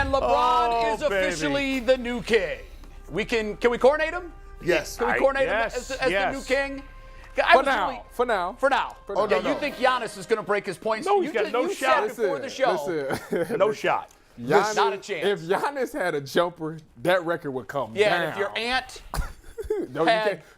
And LeBron is officially the new king. Can we coronate him? Yes. Can we coronate him as the new king? For now. Oh, no, You think Giannis is going to break his points? No, he's got no shot. You said before the show. No shot. Giannis, not a chance. If Giannis had a jumper, that record would come down. Yeah, and if your aunt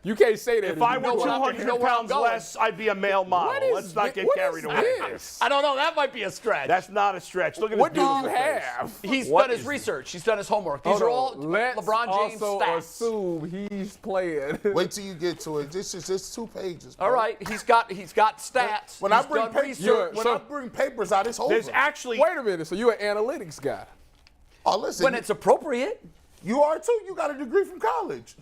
you can't say that. If I were know 200 pounds less, I'd be a male model. Let's not get carried away. I don't know. That might be a stretch. That's not a stretch. Look at What this do you beautiful face. have? He's done his research. He's done his homework. These are all LeBron James also stats. assume he's playing. Wait till you get to it. This is just 2 pages. Bro. All right, he's got stats. When I bring papers out, it's over. There's actually. Wait a minute. So you're an analytics guy? Oh, listen. When it's appropriate. You are too. You got a degree from college.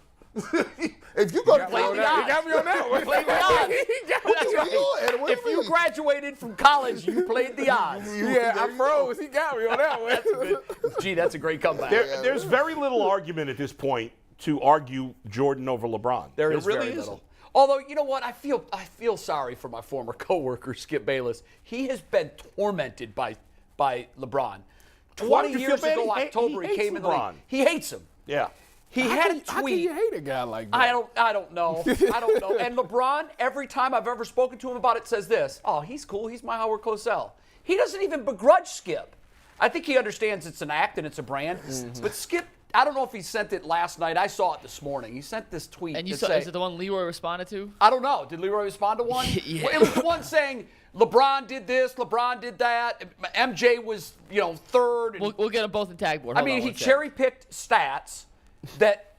If you go to play He got me on that one. Played the odds. That's right. What If you graduated from college, you played the odds. Yeah, I froze. He got me on that one. Gee, that's a great comeback. There's very little argument at this point to argue Jordan over LeBron. There is really very little. Although, you know what? I feel sorry for my former coworker, Skip Bayless. He has been tormented by LeBron. 20 years ago, October, he came in the league. He hates him. Yeah. He had a tweet. How can you hate a guy like that? I don't know. I don't know. And LeBron, every time I've ever spoken to him about it, says this: "Oh, he's cool. He's my Howard Cosell." He doesn't even begrudge Skip. I think he understands it's an act and it's a brand. Mm-hmm. But Skip, I don't know if he sent it last night. I saw it this morning. He sent this tweet. And is it the one Leroy responded to? I don't know. Did Leroy respond to one? Yeah. Well, it was the one saying LeBron did this, LeBron did that. MJ was, third. We'll get them both in tag board. I mean, he cherry-picked stats that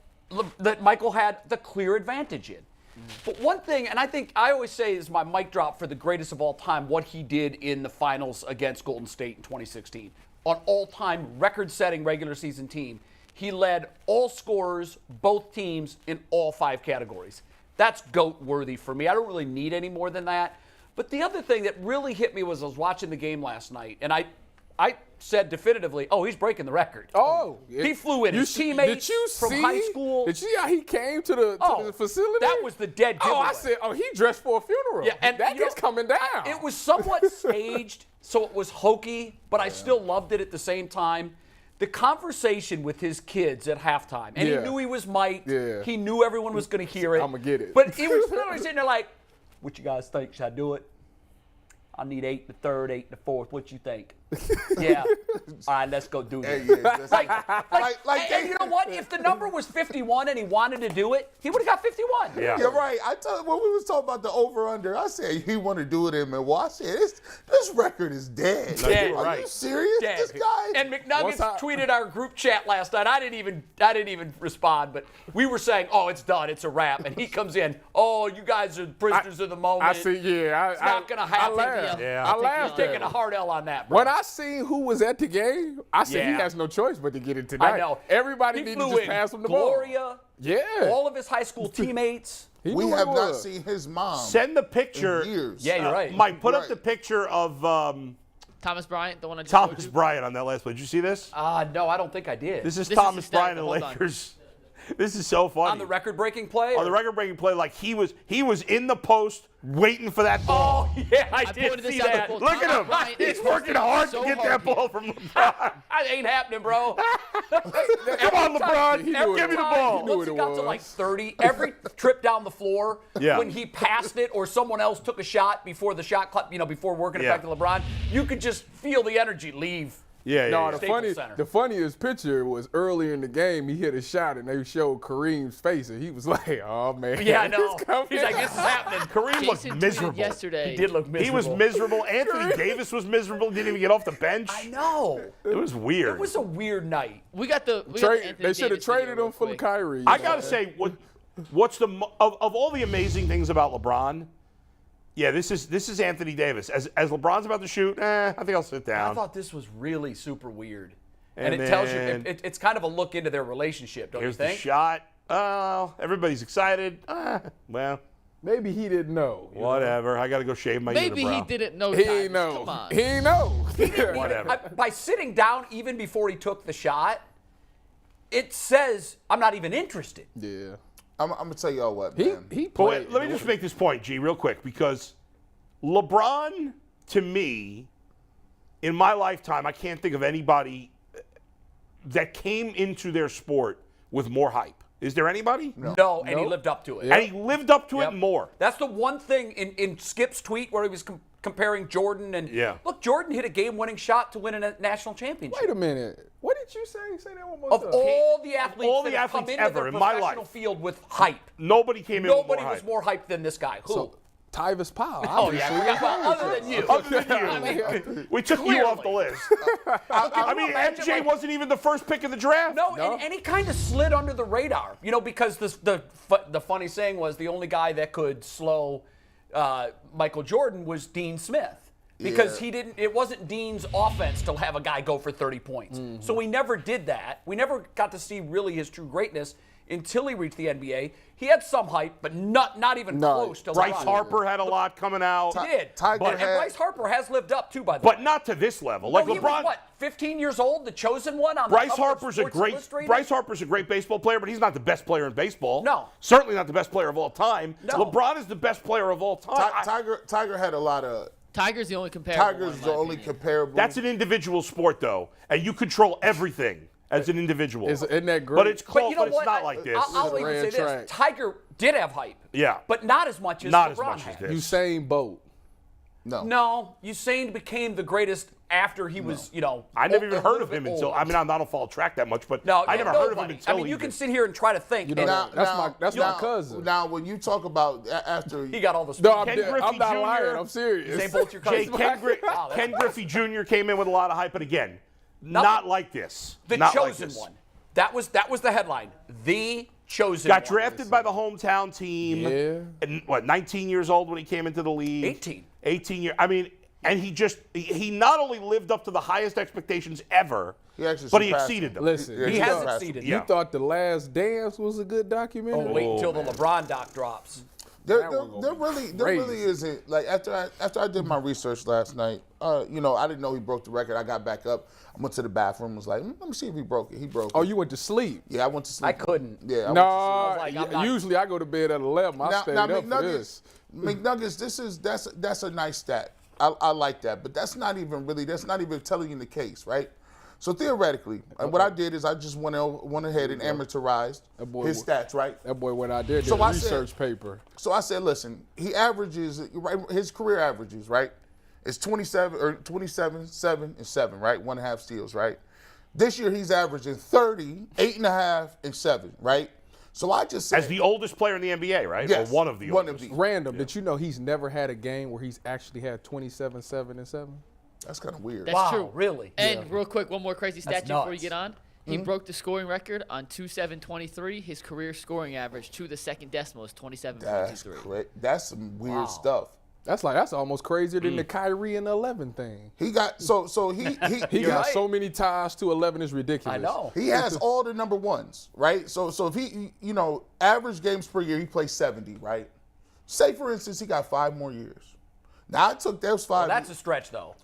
Michael had the clear advantage in. But one thing, and I always say is my mic drop for the greatest of all time, what he did in the finals against Golden State in 2016. On all-time record-setting regular season team, he led all scorers, both teams, in all 5 categories. That's GOAT-worthy for me. I don't really need any more than that. But the other thing that really hit me was I was watching the game last night, and I said definitively, he's breaking the record. He flew in. His teammates from high school. Did you see how he came to the facility? That was the dead giveaway. I said, he dressed for a funeral. Yeah, and that gets coming down. It was somewhat staged, so it was hokey, but I still loved it at the same time. The conversation with his kids at halftime, and he knew he was mic'd. Yeah. He knew everyone was going to hear it. I'm going to get it. But he was literally sitting there like, what you guys think? Should I do it? I need 8 in the third, 8 in the fourth. What you think? Yeah. All right, let's go do this. And you know what? If the number was 51 and he wanted to do it, he would have got 51. Yeah. You're right. When we was talking about the over-under, I said he wanted to do it in Milwaukee. I said, this record is dead. Dead. Are you serious? Dead. This guy? And McNuggets tweeted our group chat last night. I didn't even respond, but we were saying, it's done. It's a wrap. And he comes in, you guys are prisoners of the moment. I see, It's not going to happen. I laughed. He's taking a hard L on that, bro. When I seen who was at the game, I said he has no choice but to get it tonight. I know. Everybody needed to just pass him the ball. Gloria. Yeah. All of his high school teammates. We have not seen his mom. Send the picture. In years. Yeah, you're right. Mike, put up the picture of Thomas Bryant, the one I just Thomas Bryant on that last play. Did you see this? No, I don't think I did. This is Thomas Bryant and the Lakers. This is so funny. On the record-breaking play? On the record-breaking play, like he was in the post waiting for that ball. Oh, yeah, I did see that. Look at him. He's working hard to get that ball from LeBron. That ain't happening, bro. Come on, LeBron. Give me the ball. Once it got to like 30, every trip down the floor, when he passed it or someone else took a shot before the shot clock, before working it back to LeBron, you could just feel the energy leave. The funniest picture was earlier in the game. He hit a shot and they showed Kareem's face, and he was like, "Oh man." Yeah, I know. He's like, "This is happening." Kareem looked miserable yesterday. He did look miserable. He was miserable. Anthony Davis was miserable. Didn't even get off the bench. I know. It was weird. It was a weird night. They should have traded him for Kyrie. I gotta say, what's of all the amazing things about LeBron? Yeah, this is Anthony Davis. As LeBron's about to shoot, I think I'll sit down. I thought this was really super weird. And it tells you, it's kind of a look into their relationship, don't you think? Here's the shot. Oh, everybody's excited. Well. Maybe he didn't know. Whatever. I got to go shave my unibrow. Maybe he didn't know. He ain't know. Come on. He ain't know. Whatever. By sitting down even before he took the shot, it says, I'm not even interested. Yeah. I'm going to tell y'all what, man. He played. Let me just make this point, G, real quick, because LeBron, to me, in my lifetime, I can't think of anybody that came into their sport with more hype? Is there anybody? No, and he lived up to it. And he lived up to Yep. it more. That's the one thing in Skip's tweet where he was comparing Jordan and look, Jordan hit a game-winning shot to win a national championship. Wait a minute. What did you say? Say that one more Of time. all the athletes that have come into ever their in my professional life. field with hype, Nobody came in with nobody more was hype. more hyped than this guy. Who? So, Tyvis Powell. Oh yeah, well, other than you. Other than you. We took you off the list. I mean, imagine, MJ wasn't even the first pick in the draft. No, and he kind of slid under the radar, because the funny saying was the only guy that could slow Michael Jordan was Dean Smith. Because it wasn't Dean's offense to have a guy go for 30 points. Mm-hmm. So we never did that. We never got to see really his true greatness until he reached the NBA. He had some hype, but not even close to Bryce LeBron. Harper had a lot coming out. He did. Tiger and had- Bryce Harper has lived up too, by the way. But not to this level. Like Well, he LeBron. was, 15 years old, the chosen one on Bryce the cover of Harper's a Sports great Illustrated? Bryce Harper's a great baseball player, but he's not the best player in baseball. No. Certainly not the best player of all time. No. LeBron is the best player of all time. Tiger had a lot of. Tiger's the only comparable. Tiger's one, in the my only opinion. comparable. That's an individual sport, though, and you control everything as an individual. Isn't that great? But it's But close, you know but it's what? not like this. I'll even ran say track. this. Tiger did have hype. Yeah. But not as much as Not as LeBron much had. as this. Usain Bolt. No, Usain became the greatest after he was, I never even a heard little of him bit until. old. I mean, I'm not a fall track that much, but No, I never heard of him nobody. until. I mean, you he can did. sit here and try to think. You know, and that's my cousin. Now, when you talk about after he got all the No, Ken Griffey I'm not Jr. lying. I'm serious. Usain Bolt's your Jay, cousin. Ken Griffey Jr. came in with a lot of hype, but again, Nothing. not like this. The Not like chosen this. one. That was the headline. The chosen Got one. drafted by the hometown team. Yeah. And 19 years old when he came into the league? 18. 18 years. I mean, and he not only lived up to the highest expectations ever, He actually but he surpassed exceeded them. Listen, He he has surpassed exceeded. Yeah. You thought The Last Dance was a good documentary? Oh, wait until the LeBron doc drops. There crazy. really isn't. Like after I did my research last night, I didn't know he broke the record. I got back up. I went to the bathroom. Was like, let me see if he broke it. He broke Oh, it. you went to sleep? Yeah, I went to sleep. I couldn't. Yeah, I went to sleep. No, like, I'm not- usually I go to bed at 11. I stayed up for this. McNuggets, that's a nice stat. I like that, but that's not even telling you the case, right? So theoretically, what I did is I just went ahead and amateurized his stats, right? That boy went out there did So a I said- research paper. So I said, listen, he averages, right, his career averages, right? It's 27, 7, and 7, right? 1.5 steals, right? This year he's averaging 30, 8.5, and 7, right? So I just said, As the oldest player in the NBA, right? yes, Or one of the oldest. Random. Did you know he's never had a game where he's actually had 27, 7, and 7? That's kind of weird. That's Wow, true. really? And real quick, one more crazy stat That's before you nuts. get on. He broke the scoring record on 2/7/23. His career scoring average to the second decimal is 27.23. That's some weird stuff. That's almost crazier than the Kyrie and the 11 thing. He got so he He got right. so many ties to 11 is ridiculous. I know. He has all the number ones, right? So if he, average games per year, he plays 70, right? Say, for instance, he got 5 more years. Now, I took those 5. That's a stretch, though.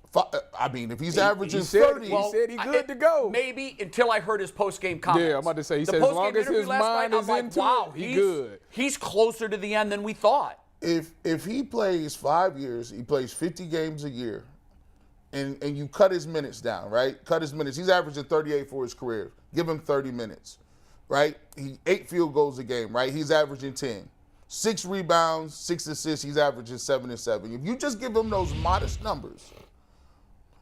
I mean, if he's averaging he said- 30. he said he good to go. Maybe until I heard his post-game comments. Yeah, I'm about to say, he The said as post-game long as interview his last mind night, is I'm like, into wow, it, he good. He's closer to the end than we thought. If he plays 5 years, he plays 50 games a year, and you cut his minutes down, right? Cut his minutes. He's averaging 38 for his career. Give him 30 minutes, right? 8 field goals a game, right? He's averaging 10. 6 rebounds, 6 assists. He's averaging 7 and 7. If you just give him those modest numbers,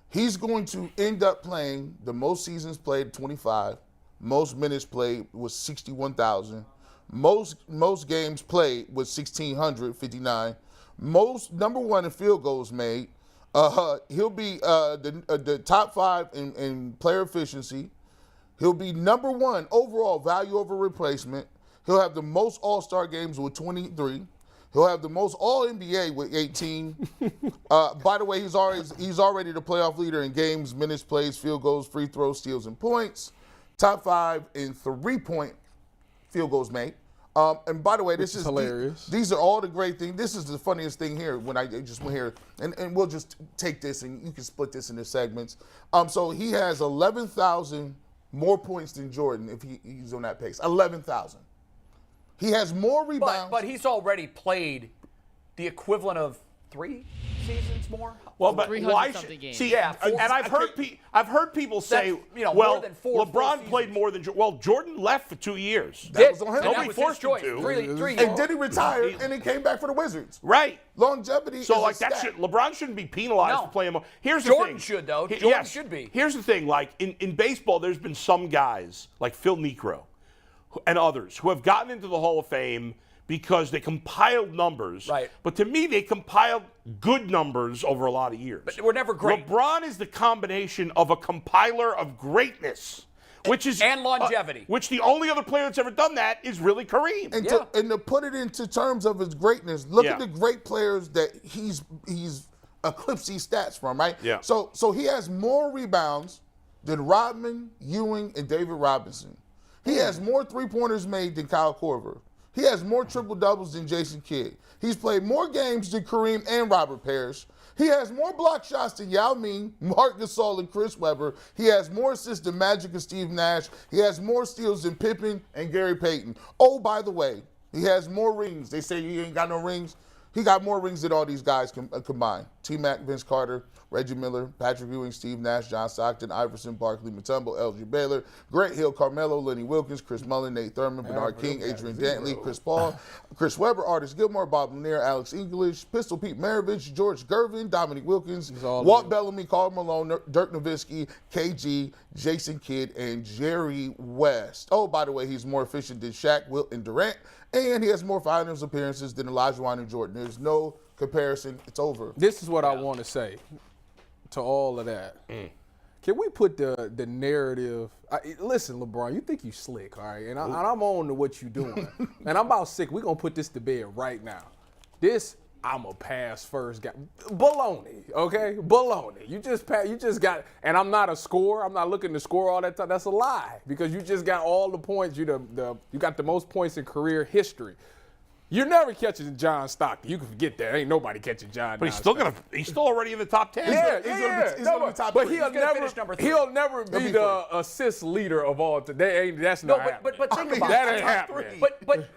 he's going to end up playing the most seasons played, 25. Most minutes played was 61,000. Most games played was 1,659. Most number 1 in field goals made. He'll be the top 5 in player efficiency. He'll be number 1 overall value over replacement. He'll have the most All-Star games with 23. He'll have the most All-NBA with 18. By the way, he's already the playoff leader in games, minutes, plays, field goals, free throws, steals, and points. Top 5 in 3-point field goals made. And by the way, this is hilarious. These are all the great things. This is the funniest thing here when I just went here, and we'll just take this and you can split this into segments. So he has 11,000 more points than Jordan if he's on that pace. 11,000. He has more rebounds. But he's already played the equivalent of 3 seasons more? Well, but 300 why something should games. see? Yeah, and I've heard people say, well, more than 4 LeBron full played seasons. more than well. Jordan left for 2 years. That was on him. And that Nobody was his forced him choice. to. 3 And then he retired, and then came back for the Wizards. Right. Longevity So is like a that stat. should LeBron shouldn't be penalized No. for playing more. Here's the Jordan thing. should, though. He- Jordan yes. should be. Here's the thing. Like in baseball, there's been some guys like Phil Niekro and others who have gotten into the Hall of Fame because they compiled numbers. Right. But to me, they compiled good numbers over a lot of years. But we're never great. LeBron is the combination of a compiler of greatness, which is And longevity. which the only other player that's ever done that is really Kareem. And, Yeah. to put it into terms of his greatness, look Yeah. at the great players that he's eclipsed these stats from, right? Yeah. So he has more rebounds than Rodman, Ewing, and David Robinson. He has more three-pointers made than Kyle Korver. He has more triple-doubles than Jason Kidd. He's played more games than Kareem and Robert Parrish. He has more block shots than Yao Ming, Mark Gasol, and Chris Webber. He has more assists than Magic and Steve Nash. He has more steals than Pippen and Gary Payton. Oh, by the way, he has more rings. They say he ain't got no rings. He got more rings than all these guys combined. T-Mac, Vince Carter, Reggie Miller, Patrick Ewing, Steve Nash, John Stockton, Iverson, Barkley, Mutombo, L.G. Baylor, Grant Hill, Carmelo, Lenny Wilkins, Chris Mullin, Nate Thurman, Bernard King, Adrian Dantley, Chris Paul, Chris Webber, Artis Gilmore, Bob Lanier, Alex English, Pistol Pete Maravich, George Gervin, Dominique Wilkins, Walt Bellamy, Karl Malone, Dirk Nowitzki, KG, Jason Kidd, and Jerry West. Oh, by the way, he's more efficient than Shaq, Wilt, and Durant, and he has more finals appearances than Olajuwon and Jordan. There's no comparison. It's over. This is what I want to say to all of that. Can we put the narrative? Listen, LeBron, you think you slick, all right? And I'm on to what you doing. And I'm about sick. We're going to put this to bed right now. I'm a pass first guy. Baloney, okay? Baloney. You just got, and I'm not a scorer. I'm not looking to score all that time. That's a lie because you just got all the points. You got the most points in career history. You're never catching John Stockton. You can forget that. Ain't nobody catching John. But he's still already in the top 10. He's gonna be top but three. he'll He's gonna finish number 3. He'll never be the assist leader of all time. That's No, not happening. but think about that it. ain't happening. But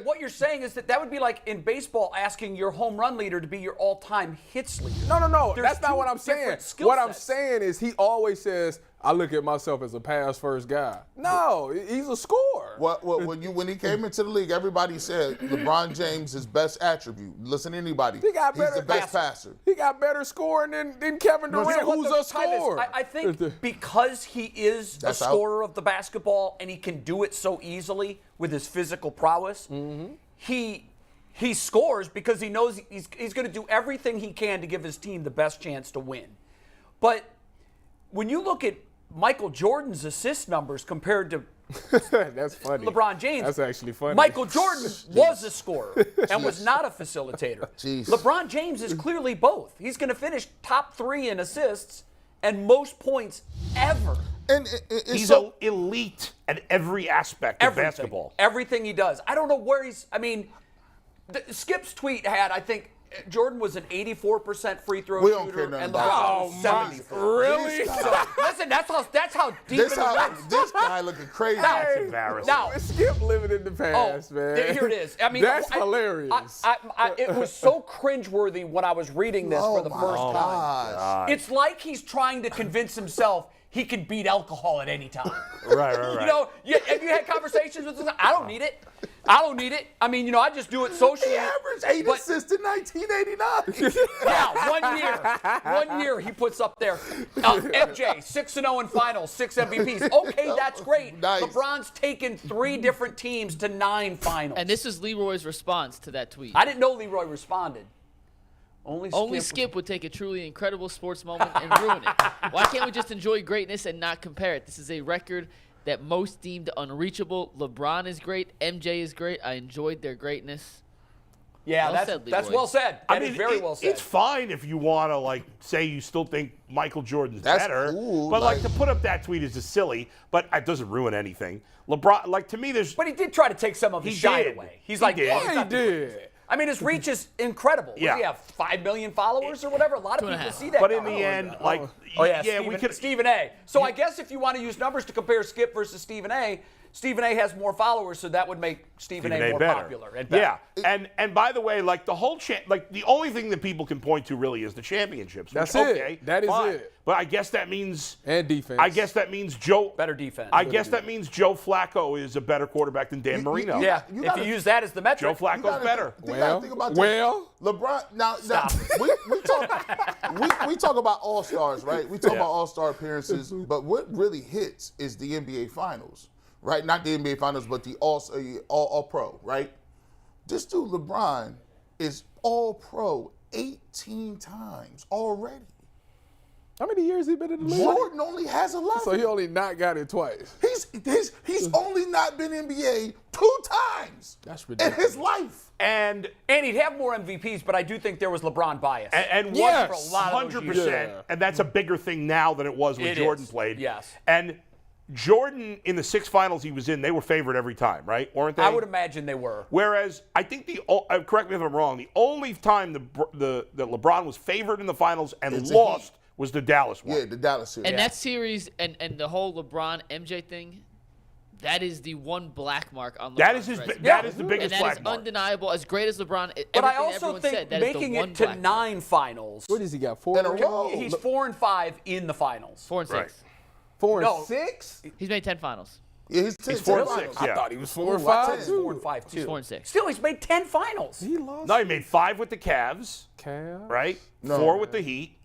what you're saying is that would be like in baseball asking your home run leader to be your all-time hits leader. No. There's That's not two what I'm saying. different skill What I'm sets. saying is he always says, I look at myself as a pass first guy. No, he's a scorer. When he came into the league, everybody said LeBron James' his best attribute. Listen to anybody. He got He's better the best passer. He got better scoring than Kevin Durant, You know what who's the a time is? scorer. I think because he is a That's out. scorer of the basketball and he can do it so easily with his physical prowess, he scores because he knows he's going to do everything he can to give his team the best chance to win. But when you look at Michael Jordan's assist numbers compared to That's funny. LeBron James. That's actually funny. Michael Jordan was a scorer and was not a facilitator. Jeez. LeBron James is clearly both. He's going to finish top 3 in assists and most points ever. And it's He's so, elite at every aspect of basketball. Everything he does. I don't know where he's. I mean, Skip's tweet had, I think, Jordan was an 84% free throw We shooter, don't care nothing and about LeBron that. was 70%. Really? So, listen, that's how deep this in the how ring. this guy looking crazy. That's embarrassing. Now, Skip living in the past, man. Here it is. I mean, that's hilarious. It was so cringeworthy when I was reading this for the first time. Gosh. It's like he's trying to convince himself he can beat alcohol at any time. Right. You know, have you had conversations with him? I don't need it. I mean, I just do it socially. He averaged 8 but- assists in 1989. Yeah, 1 year he puts up there. MJ, 6-0 in finals, 6 MVPs. Okay, that's great. Nice. LeBron's taken 3 different teams to 9 finals. And this is Leroy's response to that tweet. I didn't know Leroy responded. Only Skip would take a truly incredible sports moment and ruin it. Why can't we just enjoy greatness and not compare it? This is a record that most deemed unreachable. LeBron is great. MJ is great. I enjoyed their greatness. Yeah, Well said, that's Leroy. well said. That is very well said. It's fine if you want to say you still think Michael Jordan's That's better, cool, but like- to put up that tweet is just silly. But it doesn't ruin anything. LeBron, to me, there's. But he did try to take some of his He shine did. away. He's He like, did. oh, he's Yeah, he not the did. greatest. I mean, his reach is incredible. What, Yeah. does he have 5 million followers or whatever? A lot of people 2.5. see that. But in guy. the end, like, Oh yeah, we could. Stephen A. So I guess if you want to use numbers to compare Skip versus Stephen A. has more followers, so that would make Stephen A. more better. popular. And better. Yeah, and by the way, like the whole the only thing that people can point to really is the championships. That's which, it. Okay, That is fine. it. But I guess that means And defense. I guess that means Joe. Better defense. I guess that means Joe Flacco is a better quarterback than Dan Marino. Yeah, You if gotta- you use that as the metric. Joe Flacco's better. Think about this. well. LeBron. Now we talk about all stars, right? We talk about all star appearances, but what really hits is the NBA Finals, right? Not the NBA Finals, but the all pro, right? This dude LeBron is all pro 18 times already. How many years he been in the league? Jordan only has 11. So he only not got it twice. He's only not been NBA 2 times. That's in ridiculous. his life. And And he'd have more MVPs, but I do think there was LeBron bias. and Yes. For a lot of those 100%, years. and that's a bigger thing now than it was when It Jordan is, played. yes. And Jordan in the 6 finals he was in, they were favored every time, right? Weren't they? I would imagine they were. Whereas I think correct me if I'm wrong, the only time that LeBron was favored in the finals and It's a lost was the Dallas one. Yeah, the Dallas series. And that series and the whole LeBron MJ thing, that is the one black mark on LeBron's That is his. resume. That is the And biggest that black is mark. undeniable. As great as LeBron, But I everything also everyone think said, that is making the one it to black mark. 9 finals. What does he got? 4 In a row. He's 4 and 5 in the finals. 4 and 6. Right. 4 and No. 6? He's made 10 finals. Yeah, he's 4 and 6. finals. Yeah. I thought he was 4 and Ooh, I 5 10. 4 too. and 5 too. He's 4 and 6. Still, he's made 10 finals. He lost. No, he made 5 with the Cavs, Cavs. right? No. 4 with the Heat,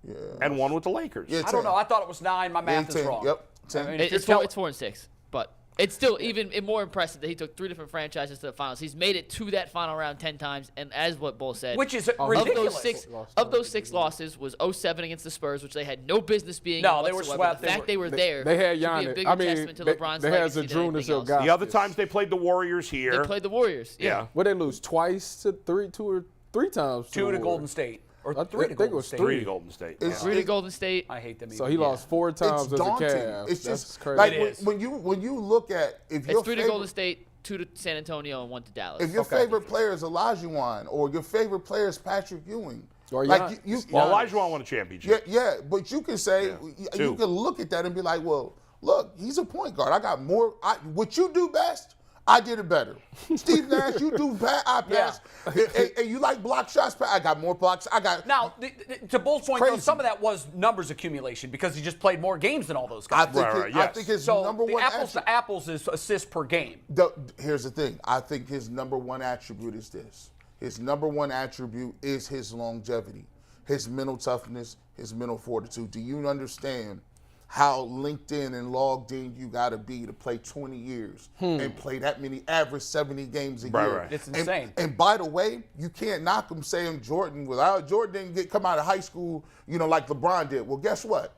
Yeah. and 1 with the Lakers. Yeah, I don't know. I thought it was 9. My math is 10. wrong. Yep. 10. I mean, if It's you're 4 and 6. But it's still even more impressive that he took 3 different franchises to the finals. He's made it to that final round 10 times, and as what Bull said, Which is of ridiculous. those six losses was 07 against the Spurs, which they had no business being. No, in they were whatsoever. swept. The fact they were there. They had should be a Giannis. bigger I mean, testament to they, LeBron's they had legacy than Zadrunas anything else. Ilgauskas. The other times they played the Warriors here. They played the Warriors. yeah. What they lose twice to 2 or 3 times. 2 to the Golden Warriors. State. Or I 3 to think it Golden was State. 3 to Golden State. It's- Yeah. 3 to Golden State. I hate them. So he lost 4 times It's as a daunting. Cavs. It's That's just crazy. like It is. when you look at if your It's 3 to favorite, Golden State, 2 to San Antonio, and 1 to Dallas. if your Okay. favorite player is Olajuwon or your favorite player is Patrick Ewing, Or like Giannis. you Well, Olajuwon won a championship. yeah, but you can say you 2. can look at that and be like, well, look, he's a point guard. I got more. What you do best, I did it better. Steve Nash, you do bad, I pass. And you like block shots, I got more blocks. I got Now, to Bull's point, though, crazy. some of that was numbers accumulation because he just played more games than all those guys. I think Right, his, yes. I think his So number the one apples to apples is assists per game. Here's the thing. I think his number one attribute is this. His number one attribute is his longevity, his mental toughness, his mental fortitude. Do you understand how linked in and logged in you got to be to play 20 years and play that many, average 70 games a year? Right. It's insane. And by the way, you can't knock him saying Jordan Jordan didn't come out of high school, like LeBron did. Well, guess what?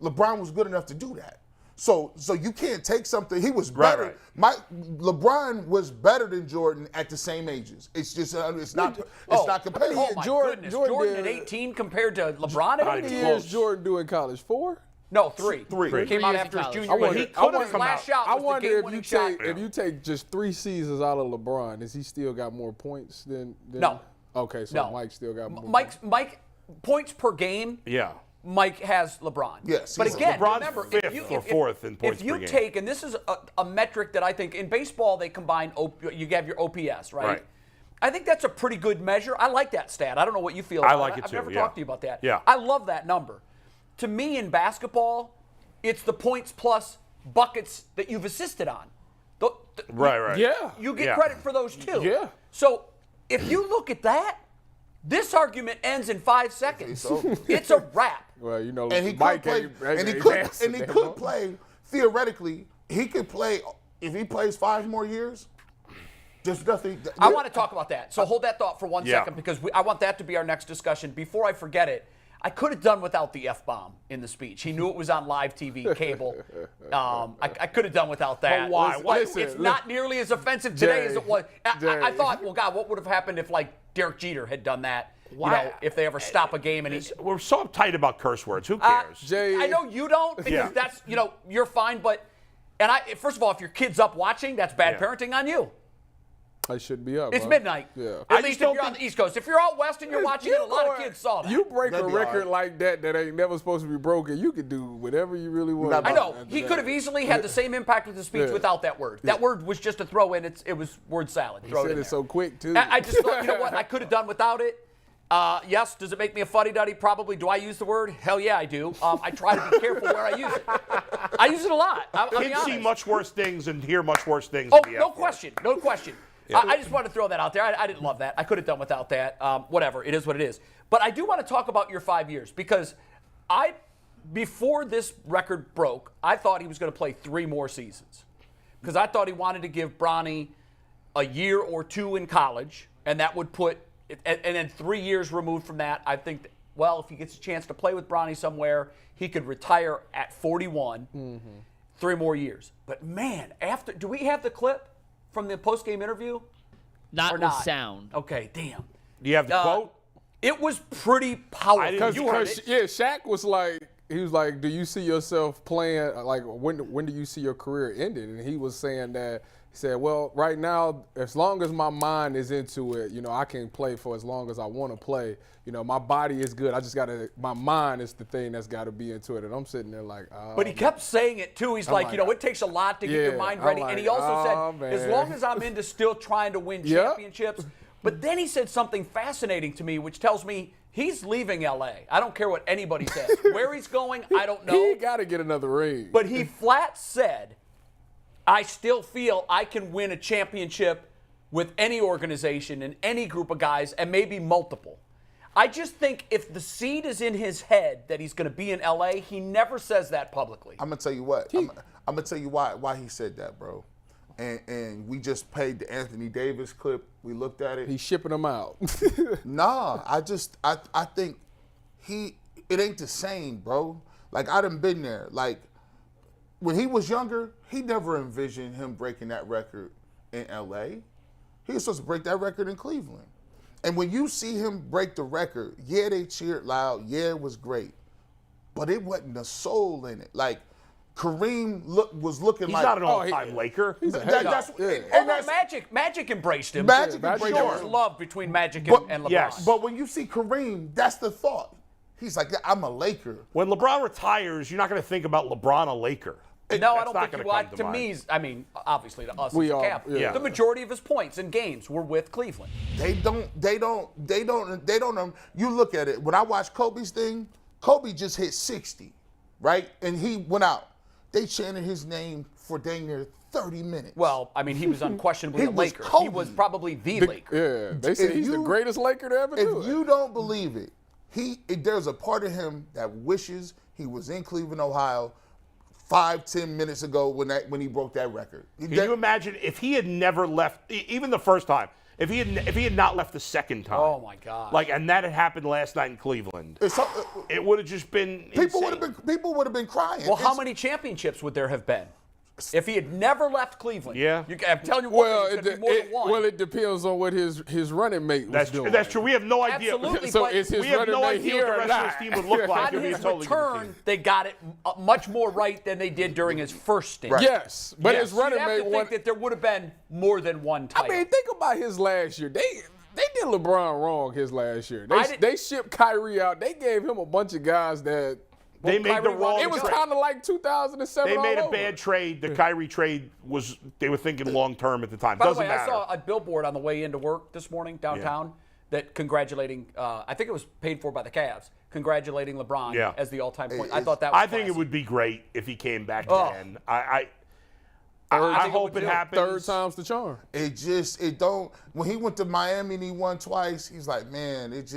LeBron was good enough to do that. So you can't take something. He was better. LeBron was better than Jordan at the same ages. It's just it's not competitive. Oh my Jordan- goodness! Jordan Jordan at did- 18 compared to LeBron at Not 18. even Years close. Jordan doing college? 4? No, 3. Three. He came 3 out years after in his college. junior I year. wonder- He I could have wonder- his last shot I was the wonder game-winning shot. if you take just 3 seasons out of LeBron, has he still got more points than No. Okay, so No. Mike still got more. Mike points per game. Yeah. Mike has LeBron. Yes, but he's- again, LeBron's remember, fifth or fourth in points if you per game. take, and this is a metric that I think in baseball they combine, you have your OPS, right? Right. I think that's a pretty good measure. I like that stat. I don't know what you feel I about like it. it I've too, never yeah. talked to you about that. Yeah. I love that number. To me, in basketball, it's the points plus buckets that you've assisted on. Right. Yeah. You get Yeah. credit for those too. Yeah. So if you look at that, this argument ends in 5 seconds. It's a wrap. Well, And he Mike could play. ain't- And he ain't could. passing And he that could much. play. Theoretically, he could play if he plays 5 more years. There's nothing. I want to talk about that. So hold that thought for 1 Yeah. second because I want that to be our next discussion. Before I forget it, I could have done without the F-bomb in the speech. He knew it was on live TV, cable. I could have done without that. But why? Listen, It's not nearly as offensive today as it was. I Jay. thought, well, God, what would have happened if, like, Derek Jeter had done that? Why? If they ever stop a game and he. We're so uptight about curse words. Who cares? Jay, I know you don't because Yeah. that's, you're fine, but. And first of all, if your kid's up watching, that's bad Yeah. parenting on you. I should be up. It's huh? midnight. Yeah. At least if you're on the East Coast. If you're out west and you're watching it, a lot of kids saw that. You break a That'd be record all like that ain't never supposed to be broken. You could do whatever you really want. got I know. after He that. could have easily had the same impact with his speech Yeah. without that word. That word was just a throw in. It was word salad. He Throw said it in it there. so quick too. I just thought, you know what? I could have done without it. Yes. Does it make me a fuddy-duddy? Probably. Do I use the word? Hell yeah, I do. I try to be careful where I use it. I use it a lot. I'll be Kids see honest. much worse things and hear much worse things. Oh, than the no F word. question. No question. I just wanted to throw that out there. I didn't love that. I could have done without that. Whatever. It is what it is. But I do want to talk about your 5 years because before this record broke, I thought he was going to play 3 more seasons because I thought he wanted to give Bronny a year or 2 in college, and that would put – and then 3 years removed from that, I think that, well, if he gets a chance to play with Bronny somewhere, he could retire at 41, 3 more years. But, man, do we have the clip from the post-game interview? Not Or with not? sound. Okay, damn. Do you have the quote? It was pretty powerful. didn't- You heard it. Yeah, Shaq was like, he was like, do you see yourself playing, like, when do you see your career ending? And he was saying that, he said, well, right now, as long as my mind is into it, you know, I can play for as long as I want to play. You know, my body is good. I just got to, my mind is the thing that's got to be into it. And I'm sitting there like, But he kept saying it, too. He's like, like, you know, it takes a lot to get your yeah, mind I'm ready. like, And he also oh, said, as man. long as I'm into still trying to win Yep. championships. But then he said something fascinating to me, which tells me he's leaving L.A. I don't care what anybody says. Where he's going, I don't know. he got to get another ring. But he flat said, I still feel I can win a championship with any organization and any group of guys and maybe multiple. I just think if the seed is in his head that he's going to be in LA, he never says that publicly. I'm gonna tell you what. I'm gonna tell you why he said that, bro. And we just paid the Anthony Davis clip. We looked at it. He's shipping them out. Nah, I think it ain't the same, bro. Like I done been there. Like when he was younger, he never envisioned him breaking that record in LA. He was supposed to break that record in Cleveland. And when you see him break the record, yeah, they cheered loud. Yeah, it was great. But it wasn't a soul in it. Like Kareem was looking He's like not an all-time Laker. He's a that- head that's, dog. Yeah. and Although that's Magic embraced him. Magic Magic embraced There him. was love between Magic But- and LeBron. yes. But when you see Kareem, that's the thought. He's like, I'm a Laker. When LeBron retires, you're not going to think about LeBron a Laker. No, I That's don't not think gonna you would. come to To mind. me, I mean, obviously to us, We it's a all- cap. yeah. The majority of his points in games were with Cleveland. They don't. You look at it. When I watch Kobe's thing, Kobe just hit 60, right? And he went out. They chanted his name for dang near 30 minutes. Well, I mean, he was unquestionably He a was Laker. He Kobe. was probably the Laker. Yeah, they say If he's the you- greatest Laker to ever do if it. you don't believe it, there's a part of him that wishes he was in Cleveland, Ohio, 5-10 minutes ago when he broke that record. Can you imagine if he had never left, even the first time, if he had not left the second time? Oh, my God. Like, and that had happened last night in Cleveland. It would have just been People insane. would have been crying. Well, how many championships would there have been if he had never left Cleveland? Yeah. I'm telling you what, Well, it's going to be more than one. it depends on what his running mate was That's doing. true. That's true. We have no idea. Absolutely, So but is his we have running no mate idea here what the or rest of not? this team would look like. on It'd be a his totally different return, team. they got it much more right than they did during his first stint. Right. Yes, but Yes. his running You'd have mate to won. think that there would have been more than one I title. mean, think about his last year. They did LeBron wrong his last year. I did- They shipped Kyrie out. They gave him a bunch of guys that They made the Kyrie wrong wanted it was Trade. kind of like 2007. They made all a over. bad trade. The Kyrie trade they were thinking long term at the time. By the Doesn't way, I matter. saw a billboard on the way into work this morning downtown that congratulating, I think it was paid for by the Cavs, congratulating LeBron Yeah. as the all-time point. I thought that was I think it classy. would be great if he came back Oh. again. I think it hope would it do. happens. Third time's the charm. It don't. When he went to Miami and he won twice, he's like, man, it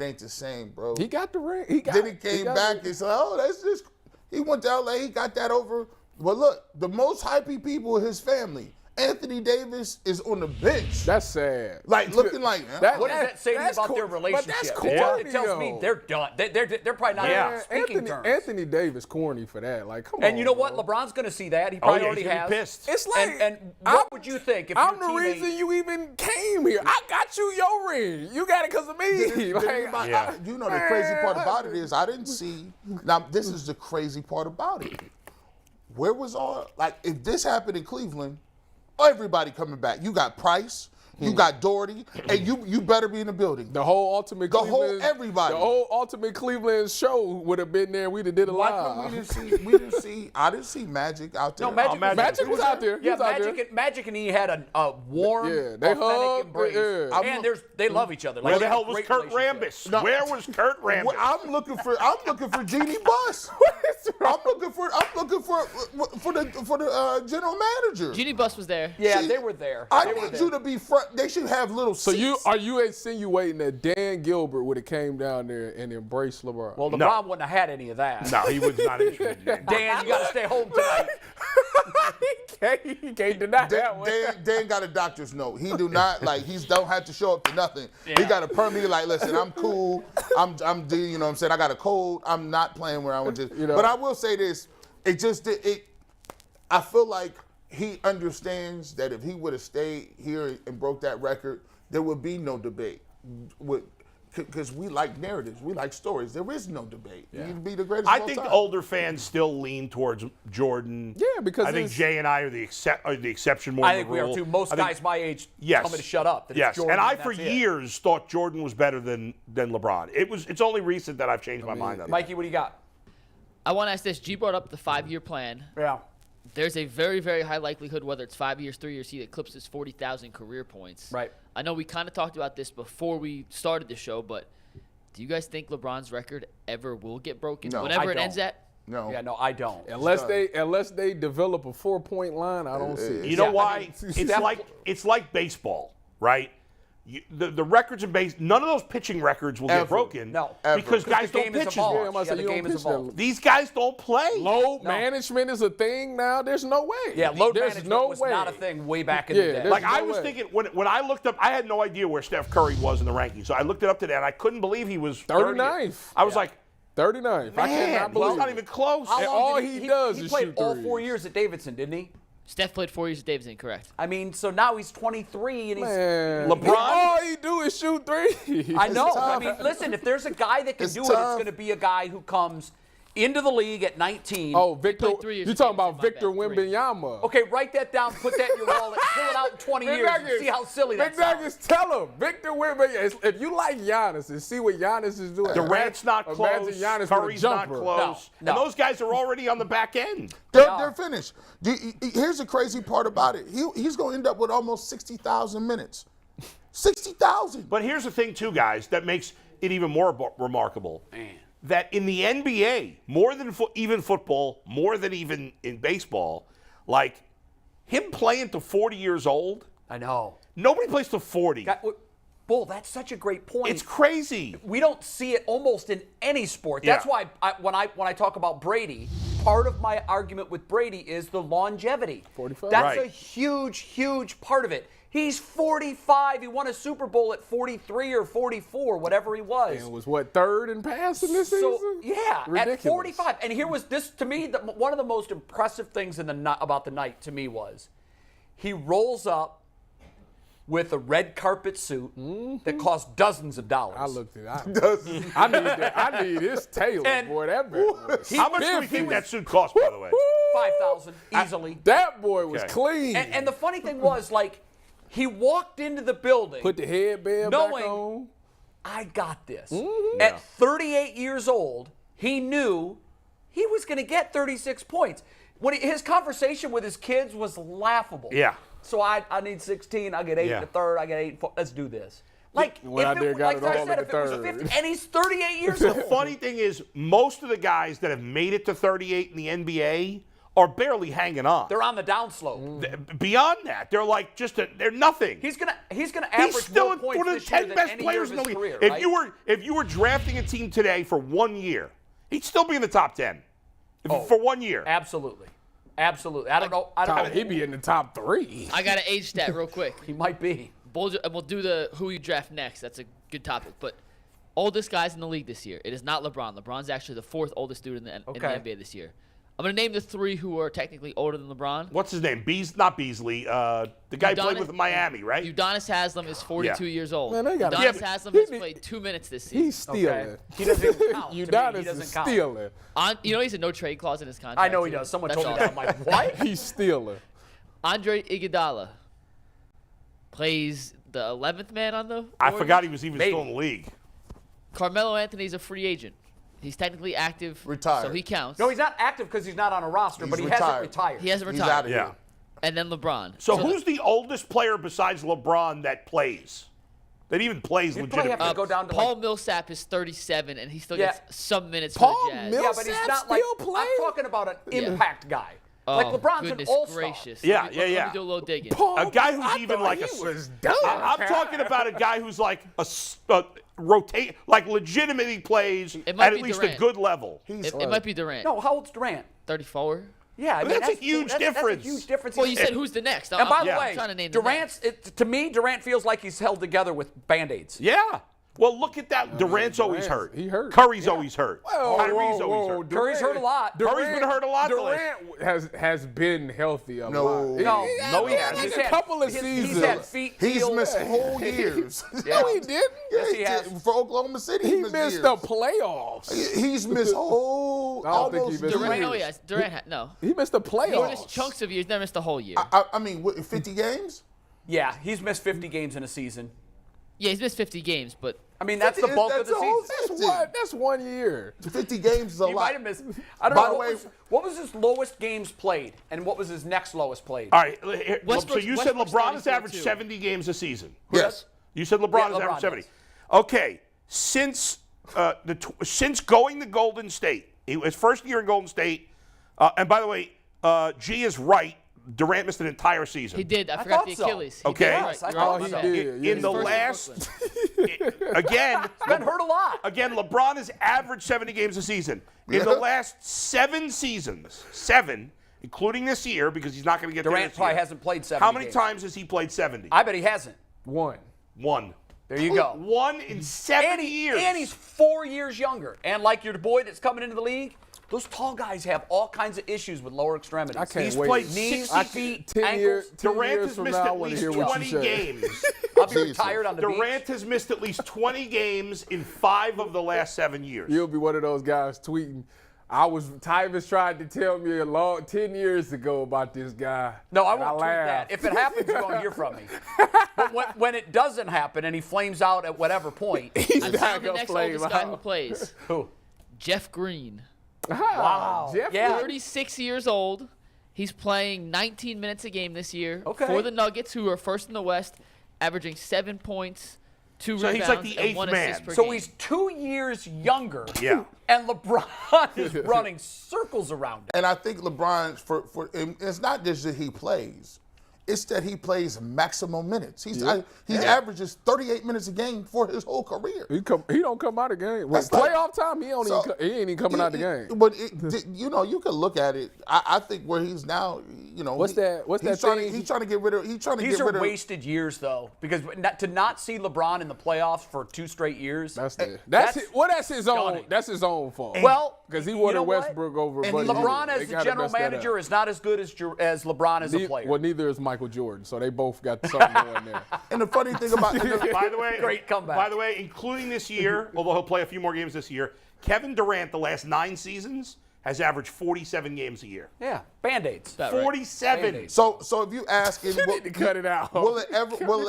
ain't the same, bro. He got the ring. Then he came back and said, oh, that's just. He went to LA, he got that over. Well, look, the most hypey people in his family. Anthony Davis is on the bench. That's sad. Like, looking like, huh? What does that say to you that's about their cor- relationship? But that's It corny, tells me though. they're done. They're probably not Yeah. even speaking terms. Anthony Davis corny for that. Like, come on. And you know what? bro. LeBron's going to see that. He Oh, probably yeah, already he's gonna has. be pissed. It's like, And what would you think if I'm your the teammate- reason you even came here. I got you your ring. You got it because of me. Like, Yeah. You know, the crazy part about it is I didn't see. Now, this is the crazy part about it. Where was all, like, if this happened in Cleveland, everybody coming back. You got Price, You got Doherty, and you better be in the building. The whole ultimate The Cleveland, whole everybody. The whole ultimate Cleveland show would have been there. We'd have did a Why live. come we didn't see? I didn't see Magic out there. No, Magic, Magic was out there. He Yeah, was out there. Magic and he had a warm, Yeah, they authentic hugged, embrace. yeah. And they love each other. Where Like, the they have hell a was great Kurt relationship. Rambis? Where was Kurt Rambis? Well, I'm looking for Jeannie Buss. I'm looking for the general manager. Jeannie Buss was there. Yeah, See, they were there. I They were need there. you to be front. They should have little So seats. are you insinuating that Dan Gilbert would have came down there and embraced LeBron? Well, LeBron wouldn't have had any of that. No, he was not interested. Dan, you got to stay home tonight. he can't deny that one. Dan got a doctor's note. He do not he don't have to show up to nothing. He Yeah. got a permit. Like, listen, I'm cool. I'm you know what I'm saying, I got a cold. I'm not playing where I would just. You know. But I will say this. I feel like he understands that if he would have stayed here and broke that record, there would be no debate. Because we like narratives, we like stories. There is no debate. He'd be the greatest. I of all think time. older fans still lean towards Jordan. Yeah, because I think it's- Jay and I are the exception more I than think the we are rule. too. Most I think- guys my age Yes. tell me to shut up. That it's Yes, Jordan and I for that's it. years thought Jordan was better than LeBron. It's only recent that I've changed my mind on that. Mikey, what do you got? I want to ask this. G brought up the 5-year plan. Yeah. There's a very, very high likelihood, whether it's 5 years, 3 years, he eclipses 40,000 career points. Right. I know we kind of talked about this before we started the show, but do you guys think LeBron's record ever will get broken? No, Whenever I it ends don't. at? No. Yeah, no, I don't. Unless they develop a 4-point line, I don't see it. You know Yeah, I why? mean, It's like baseball, right? The records in base, none of those pitching records will Ever. get broken. No. because Ever. guys The game don't has pitch as evolved. much. Yeah, I'm about to say, the you don't game has pitch that evolved. These guys don't play. Load management is a thing now. There's no way. Yeah, load There's management no was way. not a thing way back in the Yeah, day. there's Like no I was way. thinking when I looked up, I had no idea where Steph Curry was in the rankings. So I looked it up today, and I couldn't believe he was 39th. I was like, 39th. I man, cannot believe he's not it. even close. How And long all did he does he is played shoot all threes. 4 years at Davidson, didn't he? Steph played 4 years at Davidson, correct? I mean, so now he's 23 and he's. Man, LeBron? all he do is shoot threes. I know. tough. I mean, listen, if there's a guy that can It's do it, tough. it's going to be a guy who comes into the league at 19. Oh, Victor, played 3 years you at talking Davidson, about my Victor bad, 3. Wembanyama. Okay, write that down, put that in your wallet, pull it out in 20 years and see how silly that Big sounds. Nuggets, tell him. Victor Wembanyama. If you like Giannis and see what Giannis is doing. Durant's not close. Imagine Giannis with a Curry's not jumper. close. No. And those guys are already on the back end. They're finished. Here's the crazy part about it. He's going to end up with almost 60,000 minutes. 60,000. But here's the thing, too, guys, that makes it even more remarkable. That in the NBA, more than even football, more than even in baseball, like him playing to 40 years old, I know. nobody plays to 40. Bull, that's such a great point. It's crazy. We don't see it almost in any sport. Yeah. That's why when I talk about Brady, part of my argument with Brady is the longevity. 45. That's Right. a huge, huge part of it. He's 45. He won a Super Bowl at 43 or 44, whatever he was. And was what, third in passing this So season? yeah, Ridiculous. at 45. And here was this to me. One of the most impressive things about the night to me was he rolls up with a red carpet suit that cost dozens of dollars. I looked at it. I need his Taylor, And- boy. That boy was How much do you think that suit cost, by the way? 5,000 easily. That boy was Okay. clean. And the funny thing was, like, he walked into the building Put the headband knowing- back on. I got this. Mm-hmm. At 38 years old, he knew he was going to get 36 points. His conversation with his kids was laughable. Yeah. So I need 16. I get 8 in the third. I get 8 in fourth. Let's do this. Like, Went out there, got like it I all said, in if the it was third. 50, and he's 38 years The old. funny thing is, most of the guys that have made it to 38 in the NBA are barely hanging on. They're on the downslope. Beyond that, they're like they're nothing. He's gonna He's average still more points one of the this year 10 than best any players year in of the his league. career, right? If you were drafting a team today for 1 year, he'd still be in the top 10 for 1 year. Absolutely. Absolutely. I don't know. He'd be in the top 3. I got an age stat real quick. He might be. We'll do the who you draft next. That's a good topic. But oldest guys in the league this year. It is not LeBron. LeBron's actually the 4th oldest dude in the NBA this year. I'm going to name the 3 who are technically older than LeBron. What's his name? Not Beasley. The guy who played with Miami, right? Udonis Haslam is 42 years old. Man, they got Udonis Yeah, but Haslam he has need- played 2 minutes this season. He's stealing. He doesn't even count. To me, he Udonis doesn't is count. stealing. You know he's a no trade clause in his contract. I know he too. does. Someone That's told me that. I'm like, what? He's stealing. Andre Iguodala plays the 11th man on the I Warriors? forgot he was even Maybe. still in the league. Carmelo Anthony's a free agent. He's technically active, Retired. so he counts. No, he's not active because he's not on a roster, but he He's hasn't retired. retired. He hasn't He's retired. out of Yeah. here. And then LeBron. So who's the oldest player besides LeBron that plays? That even plays You'd probably legitimately? have to go down to Paul like, Millsap is 37, and he still Yeah. gets some minutes Paul for the Jazz. Millsap? yeah, but he's not like still play? I'm talking about an impact guy. Like Oh, LeBron's goodness an all-star. gracious. Yeah, Let me yeah. do a little digging. Paul, A guy who's I even thought like he a. was done. I'm talking about a guy who's like a rotate, like legitimately plays It might at be least Durant. a good level. It might be Durant. No, how old's Durant? 34. Yeah, I But mean, that's a huge difference. That's a huge difference. Well, you said who's the next? And by the I'm way, trying to name the Durant's to me, Durant feels like he's held together with Band-Aids. Yeah. Well, look at that. Durant's always hurt. He hurt. Curry's always hurt. Whoa, Kyrie's whoa, always whoa, hurt. Curry's hurt a lot. Curry's been hurt a lot the last- Durant has been healthy a No. lot. No, he hasn't. Like He's a had- couple of he's seasons. had feet He's healed. missed whole years. No, he didn't. Yes, he did. has. For Oklahoma City, He missed years. the playoffs. He's missed whole I don't think he almost missed Durant, years. oh yes, Durant. No, He missed the he playoffs. missed chunks of years. Never missed the whole year. I mean, what, 50 games? Yeah, he's missed 50 games in a season. Yeah, he's missed 50 games, but I mean, that's the bulk of That's the a whole season. That's 1 year. 50 games is a He lot. might have missed. I don't By know. the way, What was his lowest games played, and what was his next lowest played? All right. So Westbrook's- you said Westbrook's LeBron has 34 averaged too. 70 games a season. Yes. You said LeBron Yeah, has LeBron averaged 70. does. Okay. Since since going to Golden State, his first year in Golden State, and by the way, G is right. Durant missed an entire season. he did. I I forgot thought the so. Achilles. He Okay. did, Yes, I You're thought right. he so. did. In the First last, Brooklyn. again, Been hurt a lot. Again, LeBron has averaged 70 games a season. In Yeah. the last 7 seasons, 7, including this year, because he's not going to get there Durant this probably year. hasn't played 70 How many games. times has he played 70? I bet he hasn't. 1. 1. There you go. 1 in 70 And, years. and he's 4 years younger. And like your boy that's coming into the league, those tall guys have all kinds of issues with lower extremities. I can't He's wait. played Knees, 60 feet, 10 ankles. years, 10 Durant years has from missed now, I at want to least hear what 20 you say. games. I'll be Jesus. retired on the Durant beach. has missed at least 20 games in 5 of the last 7 years. You'll be one of those guys tweeting. Tyvus tried to tell me 10 years ago about this guy. No, I and won't tweet that. laughed. If it happens, you won't hear from me. But when it doesn't happen and he flames out at whatever point, He's I not found the gonna next flame oldest guy who out. plays. who? Jeff Green. Wow. Jeff, Yeah. 36 years old. He's playing 19 minutes a game this year Okay. for the Nuggets, who are first in the West, averaging 7 points, 2 So he's rebounds, like the and eighth 1 man. assist per So game. he's 2 years younger. Yeah. And LeBron is running circles around him. And I think LeBron, and it's not just that he plays, it's that he plays maximum minutes. He averages 38 minutes a game for his whole career. He don't come out of the game. When That's like- playoff time, he ain't even coming out of the game. But you can look at it. I think where he's now, What's that he's trying to get rid of. These are wasted years, though, because to not see LeBron in the playoffs for 2 straight years. That's that's his own. stunning. That's his own fault. Well, because he you wanted know what? Westbrook over. And Buddy LeBron Hield. as They the gotta general mess that up. manager is not as good as LeBron as a player. Well, neither is Michael Jordan, so they both got something going there. And the funny thing about By the way, Great comeback. By the way, including this year, although he'll play a few more games this year, Kevin Durant, the last 9 seasons, has averaged 47 games a year. Yeah, Band-Aids. About right. 47. Band-Aids. so if you ask him, You need to cut it out. will it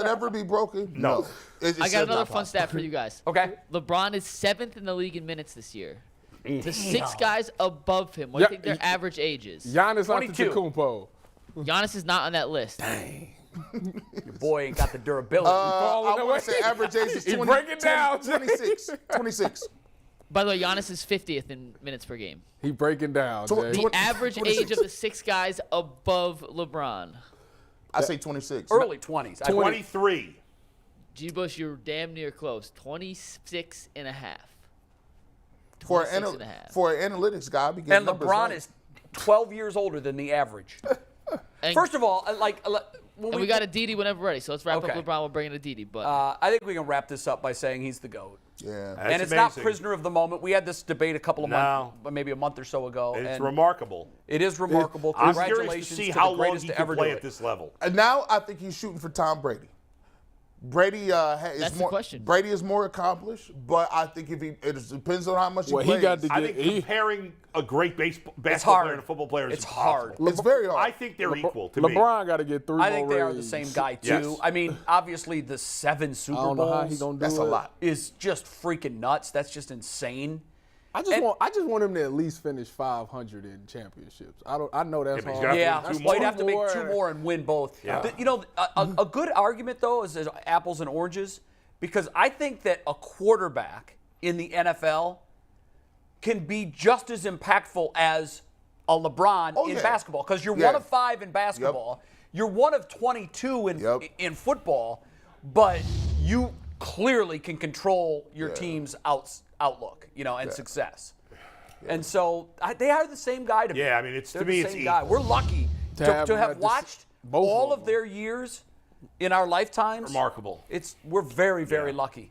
ever be broken? No. It's I just got another not fun possible. stat for you guys. Okay. LeBron is 7th in the league in minutes this year. The 6 guys above him, what do you think their average age is? Giannis 22. Antetokounmpo. Giannis is not on that list. Your boy ain't got the durability. I away. want to say average age is He 20, break it down, 26. 26. By the way, Giannis is 50th in minutes per game. He breaking down. Tw- Jay. The average age of the 6 guys above LeBron. I say 26. Early 20s. 23. G. Bush, you're damn near close. 26 and a half. For 26 an and a half. analytics guy, we get And numbers LeBron right. is 12 years older than the average. And, First of all, when and we got a Didi whenever we're ready, so let's wrap Okay. up LeBron. We'll bring in a Didi. But I think we can wrap this up by saying he's the GOAT. Yeah. That's And it's not amazing. prisoner of the moment. We had this debate a couple of months, maybe a month or so ago. It's and remarkable. It is remarkable. I'm Congratulations curious to see to how the long greatest he to can ever play do at it. this level. And now I think he's shooting for Tom Brady. Brady That's the question. Brady is more accomplished, but I think it depends on how much Well, he he got plays. to I get. think comparing a great basketball hard. player and a football player is It's impossible. hard. It's very hard. I think they're equal to me. LeBron got to get 3 more I think they are the rings. same guy too. Yes. I mean, obviously the 7 I Super don't know how he Bowls gonna do That's it. a lot. is just freaking nuts. That's just insane. I just want him to at least finish 500 in championships. I know that's but he's hard. gonna Yeah, have to win 2 well, you'd more. have to make 2 more and win both. Yeah. You know, a good argument though is apples and oranges, because I think that a quarterback in the NFL can be just as impactful as a LeBron in yeah. basketball, because you're Yeah. 1 of 5 in basketball. You're 1 of 22 in football, but you clearly can control your team's outlook, and success. And so they are the same guy to me. Yeah, I mean, They're to me, the it's same guy. equal. We're lucky to have have watched both all of of their years in our lifetimes. Remarkable. We're very, very lucky.